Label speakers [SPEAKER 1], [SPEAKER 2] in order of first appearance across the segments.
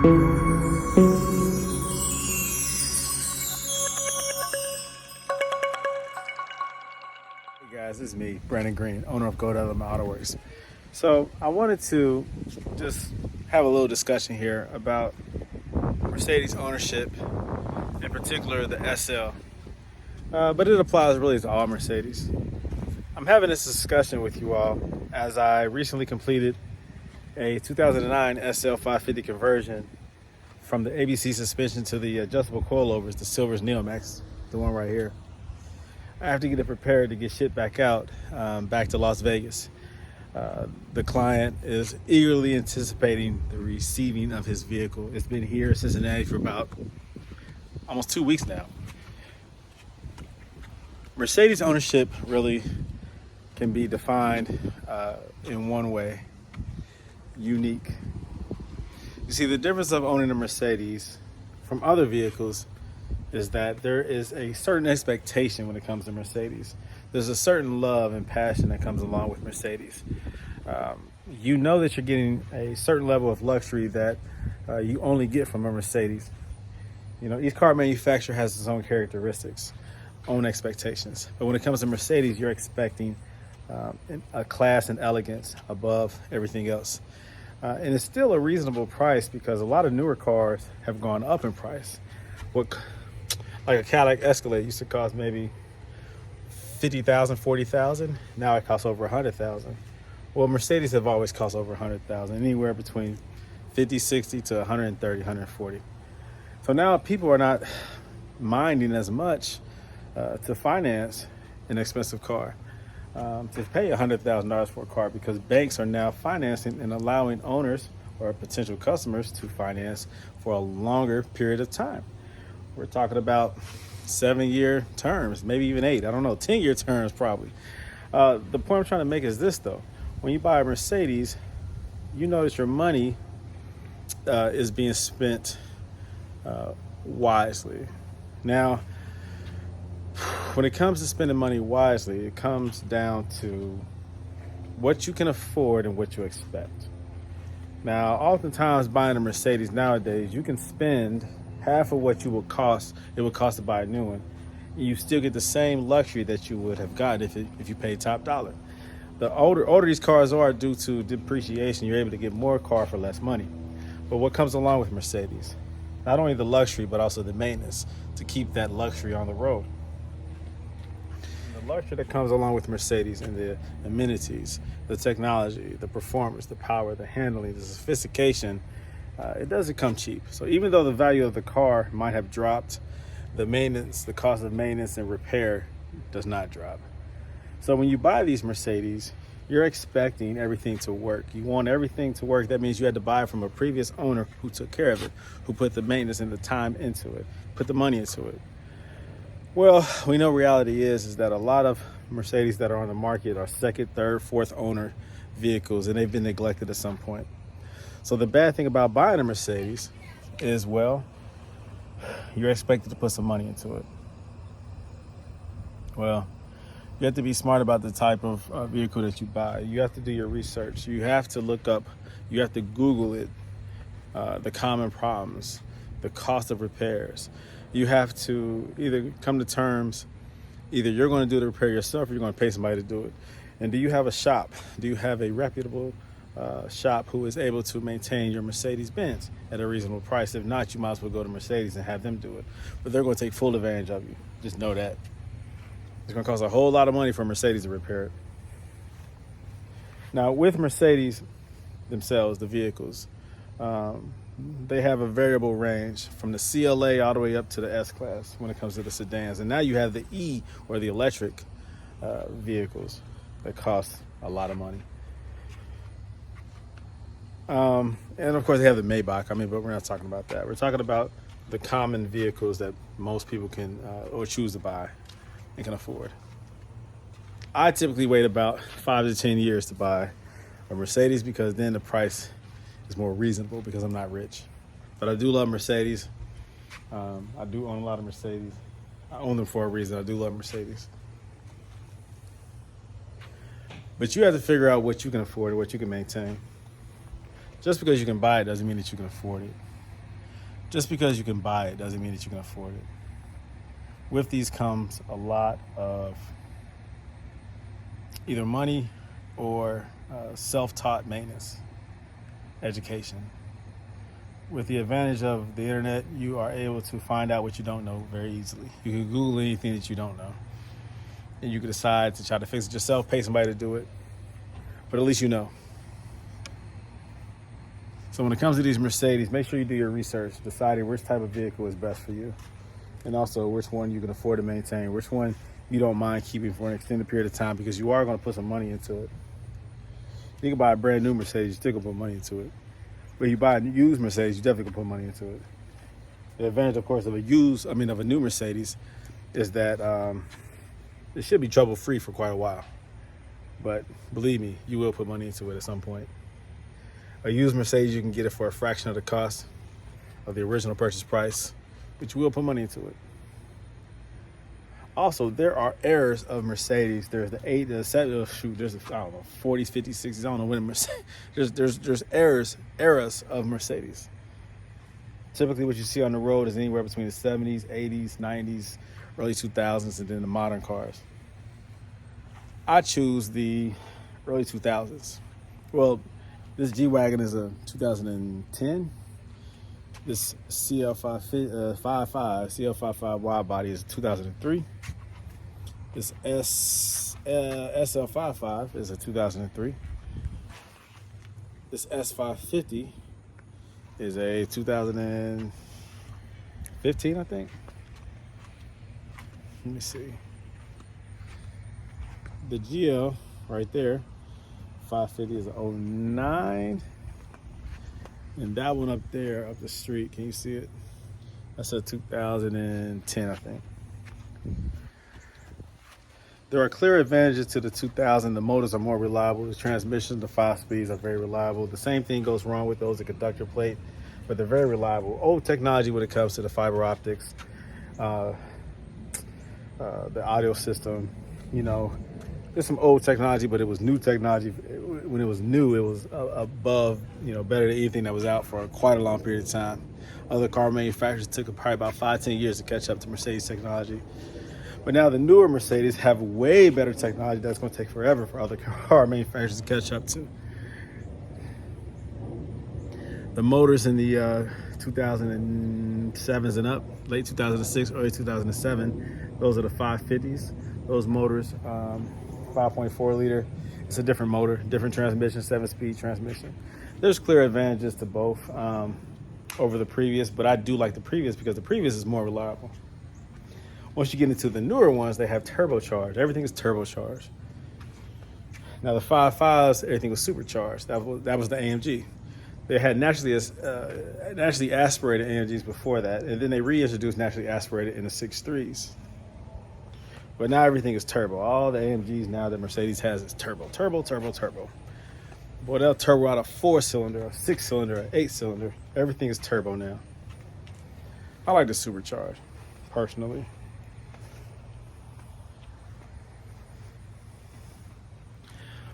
[SPEAKER 1] Hey guys, this is me, Brandon Green, owner of Gold Element Autoworks. So I wanted to just have a little discussion here about Mercedes ownership, in particular the SL, but it applies really to all Mercedes. I'm having this discussion with you all as I recently completed a 2009 SL 550 conversion from the ABC suspension to the adjustable coilovers, the Silver's Neomax, the one right here. I have to get it prepared to get shit back out, back to Las Vegas. The client is eagerly anticipating the receiving of his vehicle. It's been here in Cincinnati for about almost 2 weeks now. Mercedes ownership really can be defined in one way: unique. You see, the difference of owning a Mercedes from other vehicles is that there is a certain expectation when it comes to Mercedes. There's a certain love and passion that comes along with Mercedes. You know that you're getting a certain level of luxury that you only get from a Mercedes. You know, each car manufacturer has its own characteristics, own expectations. But when it comes to Mercedes, you're expecting a class and elegance above everything else. And it's still a reasonable price because a lot of newer cars have gone up in price. Like a Cadillac Escalade used to cost maybe $50,000, $40,000. Now it costs over $100,000. Well, Mercedes have always cost over $100,000, anywhere between 50, 60 to 130, 140. So now people are not minding as much to finance an expensive car, to pay $100,000 for a car, because banks are now financing and allowing owners or potential customers to finance for a longer period of time. We're talking about 7-year terms, maybe even 8, I don't know, 10-year terms probably. The point I'm trying to make is this though: when you buy a Mercedes, you know that your money is being spent wisely. Now, when it comes to spending money wisely, it comes down to what you can afford and what you expect. Now, oftentimes buying a Mercedes nowadays, you can spend half of what it would cost to buy a new one. You still get the same luxury that you would have gotten if you paid top dollar. The older these cars are, due to depreciation, you're able to get more car for less money. But what comes along with Mercedes? Not only the luxury, but also the maintenance to keep that luxury on the road. And the luxury that comes along with Mercedes and the amenities, the technology, the performance, the power, the handling, the sophistication, it doesn't come cheap. So even though the value of the car might have dropped, the cost of maintenance and repair does not drop. So when you buy these Mercedes, you're expecting everything to work. You want everything to work. That means you had to buy it from a previous owner who took care of it, who put the maintenance and the time into it, put the money into it. Well, we know reality is that a lot of Mercedes that are on the market are second, third, fourth owner vehicles, and they've been neglected at some point. So the bad thing about buying a Mercedes is, well, you're expected to put some money into it. Well, you have to be smart about the type of vehicle that you buy. You have to do your research. You have to look up, you have to Google it, the common problems, the cost of repairs. You have to either come to terms, either you're going to do the repair yourself or you're going to pay somebody to do it. And do you have a shop? Do you have a reputable shop who is able to maintain your Mercedes-Benz at a reasonable price? If not, you might as well go to Mercedes and have them do it. But they're going to take full advantage of you. Just know that. It's going to cost a whole lot of money for Mercedes to repair it. Now, with Mercedes themselves, the vehicles, they have a variable range from the CLA all the way up to the S-Class when it comes to the sedans. And now you have the E, or the electric vehicles that cost a lot of money. And of course they have the Maybach, but we're not talking about that. We're talking about the common vehicles that most people can or choose to buy and can afford. I typically wait about 5 to 10 years to buy a Mercedes because then the price is more reasonable because I'm not rich. But I do love Mercedes. I do own a lot of Mercedes. I own them for a reason. I do love Mercedes. But you have to figure out what you can afford and what you can maintain. Just because you can buy it doesn't mean that you can afford it. Just because you can buy it doesn't mean that you can afford it. With these comes a lot of either money or self-taught maintenance, education. With the advantage of the internet, you are able to find out what you don't know very easily. You can Google anything that you don't know, and you can decide to try to fix it yourself, pay somebody to do it, but at least you know. So when it comes to these Mercedes, make sure you do your research, deciding which type of vehicle is best for you, and also which one you can afford to maintain, which one you don't mind keeping for an extended period of time, because you are going to put some money into it. You can buy a brand new Mercedes, you still can put money into it. But you buy a used Mercedes, you definitely can put money into it. The advantage, of course, of a new Mercedes is that it should be trouble-free for quite a while. But believe me, you will put money into it at some point. A used Mercedes, you can get it for a fraction of the cost of the original purchase price, but you will put money into it. Also, there are eras of Mercedes. There's the 8, the 7, there's, 40s, 50s, 60s, I don't know when Mercedes. There's eras of Mercedes. Typically what you see on the road is anywhere between the 70s, 80s, 90s, early 2000s, and then the modern cars. I choose the early 2000s. Well, this G-Wagon is a 2010. This CL55 wide body is 2003. This SL55 is a 2003. This S550 is a 2015, I think. Let me see. The GL right there, 550 is an 09. And that one up there, up the street, can you see it? That's a 2010, I think. There are clear advantages to the 2000. The motors are more reliable. The transmissions, the 5 speeds are very reliable. The same thing goes wrong with those, the conductor plate, but they're very reliable. Old technology when it comes to the fiber optics, the audio system, you know, there's some old technology, but it was new technology. When it was new, it was above, better than anything that was out for quite a long period of time. Other car manufacturers took probably about 5-10 years to catch up to Mercedes technology. But now the newer Mercedes have way better technology that's going to take forever for other car manufacturers to catch up to. The motors in the 2007s and up, late 2006, early 2007, those are the 550s. Those motors, 5.4 liter. It's a different motor, different transmission, 7-speed transmission. There's clear advantages to both over the previous, but I do like the previous because the previous is more reliable. Once you get into the newer ones, they have turbocharged. Everything is turbocharged. Now the 5.5s, everything was supercharged. That was the AMG. They had naturally aspirated AMGs before that, and then they reintroduced naturally aspirated in the 6.3s. But now everything is turbo. All the AMGs now that Mercedes has is turbo. Boy, they'll turbo out a 4-cylinder, a 6-cylinder, an 8-cylinder. Everything is turbo now. I like the supercharged, personally.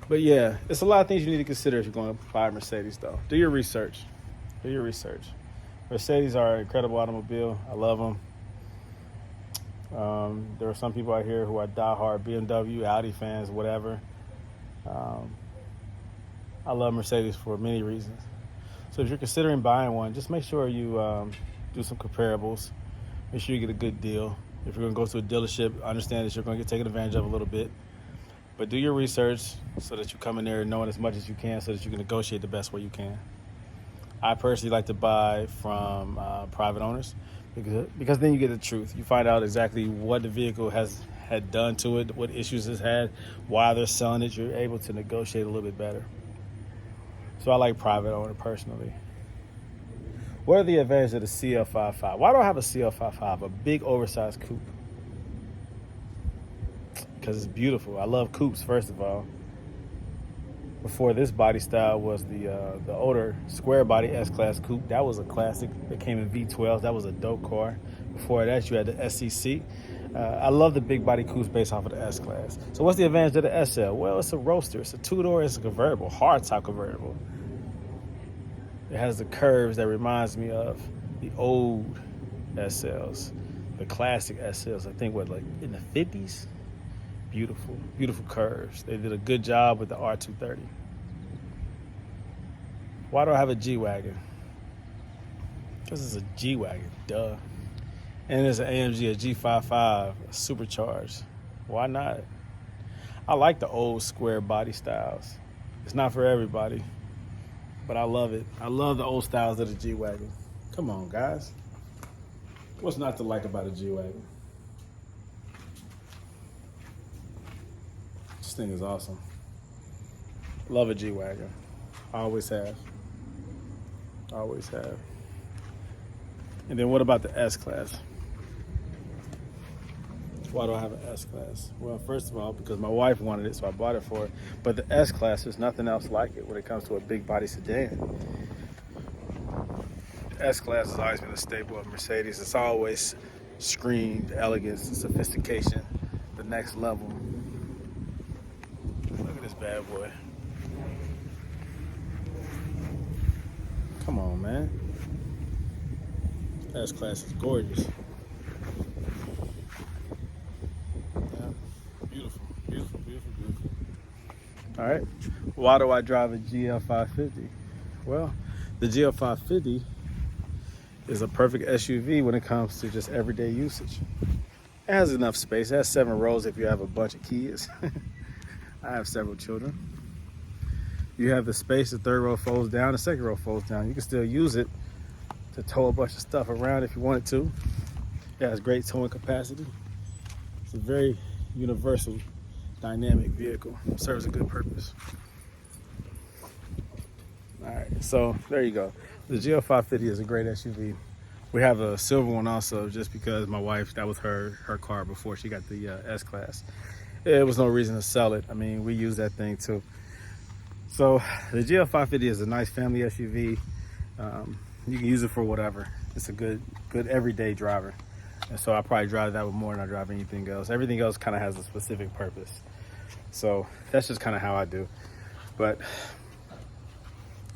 [SPEAKER 1] But yeah, it's a lot of things you need to consider if you're going to buy a Mercedes, though. Do your research. Mercedes are an incredible automobile. I love them. There are some people out here who are diehard BMW, Audi fans, whatever. I love Mercedes for many reasons. So if you're considering buying one, just make sure you do some comparables. Make sure you get a good deal. If you're going to go to a dealership, understand that you're going to get taken advantage of a little bit. But do your research so that you come in there knowing as much as you can so that you can negotiate the best way you can. I personally like to buy from private owners because then you get the truth. You find out exactly what the vehicle had done to it, what issues it's had, why they're selling it. You're able to negotiate a little bit better. So I like private owner personally. What are the advantages of the CL55? Why do I have a CL55, a big oversized coupe? Because it's beautiful. I love coupes, first of all. Before this body style was the older square body S-Class coupe. That was a classic. It came in V12. That was a dope car. Before that, you had the SEC. I love the big body coupes based off of the S-Class. So what's the advantage of the SL? Well, it's a roadster. It's a two-door. It's a convertible, hardtop convertible. It has the curves that reminds me of the old SLs, the classic SLs. I think what, like in the 50s. Beautiful, beautiful curves. They did a good job with the R230. Why do I have a G-Wagon? Because it's a G-Wagon, duh. And there's an AMG, a G55, a supercharged. Why not? I like the old square body styles. It's not for everybody, but I love it. I love the old styles of the G-Wagon. Come on, guys. What's not to like about a G-Wagon? This thing is awesome. Love a G-Wagon. I always have. Always have. And then what about the S-Class? Why do I have an S-Class? Well, first of all, because my wife wanted it, so I bought it for her. But the S-Class, there's nothing else like it when it comes to a big body sedan. The S-Class has always been a staple of Mercedes. It's always screamed elegance and sophistication, the next level. Look at this bad boy. Come on, man. S-Class is gorgeous. Yeah. Beautiful, beautiful, beautiful, beautiful. All right. Why do I drive a GL550? Well, the GL550 is a perfect SUV when it comes to just everyday usage. It has enough space. It has 7 rows if you have a bunch of kids. I have several children. You have the space, the 3rd row folds down, the 2nd row folds down. You can still use it to tow a bunch of stuff around if you wanted to. It has great towing capacity. It's a very universal, dynamic vehicle. It serves a good purpose. All right, so there you go. The GL550 is a great SUV. We have a silver one also, just because my wife, that was her car before she got the S-Class. There was no reason to sell it. I mean, we use that thing too. So the GL550 is a nice family SUV. You can use it for whatever. It's a good everyday driver. And so I probably drive that one more than I drive anything else. Everything else kind of has a specific purpose. So that's just kind of how I do. But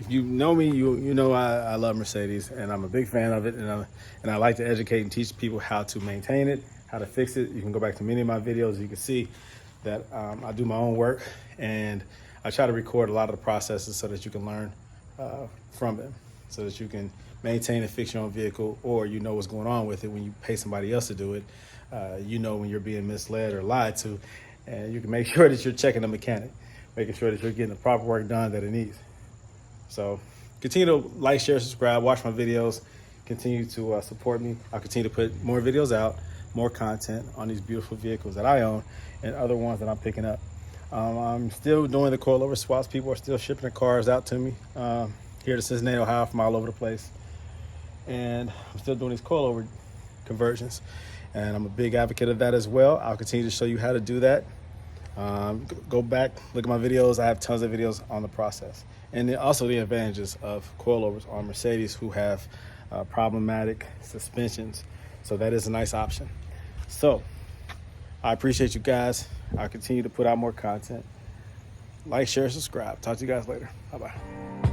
[SPEAKER 1] if you know me, you know I love Mercedes, and I'm a big fan of it, and I like to educate and teach people how to maintain it, how to fix it. You can go back to many of my videos. You can see that I do my own work, and I try to record a lot of the processes so that you can learn from them, so that you can maintain and fix your own vehicle, or you know what's going on with it when you pay somebody else to do it. You know when you're being misled or lied to, and you can make sure that you're checking the mechanic, making sure that you're getting the proper work done that it needs. So continue to like, share, subscribe, watch my videos, continue to support me. I'll continue to put more videos out, more content on these beautiful vehicles that I own and other ones that I'm picking up. I'm still doing the coilover swaps. People are still shipping the cars out to me here to Cincinnati, Ohio, from all over the place. And I'm still doing these coilover conversions. And I'm a big advocate of that as well. I'll continue to show you how to do that. Go back, look at my videos. I have tons of videos on the process. And then also the advantages of coilovers on Mercedes who have problematic suspensions. So that is a nice option. So I appreciate you guys. I'll continue to put out more content. Like, share, subscribe. Talk to you guys later. Bye-bye.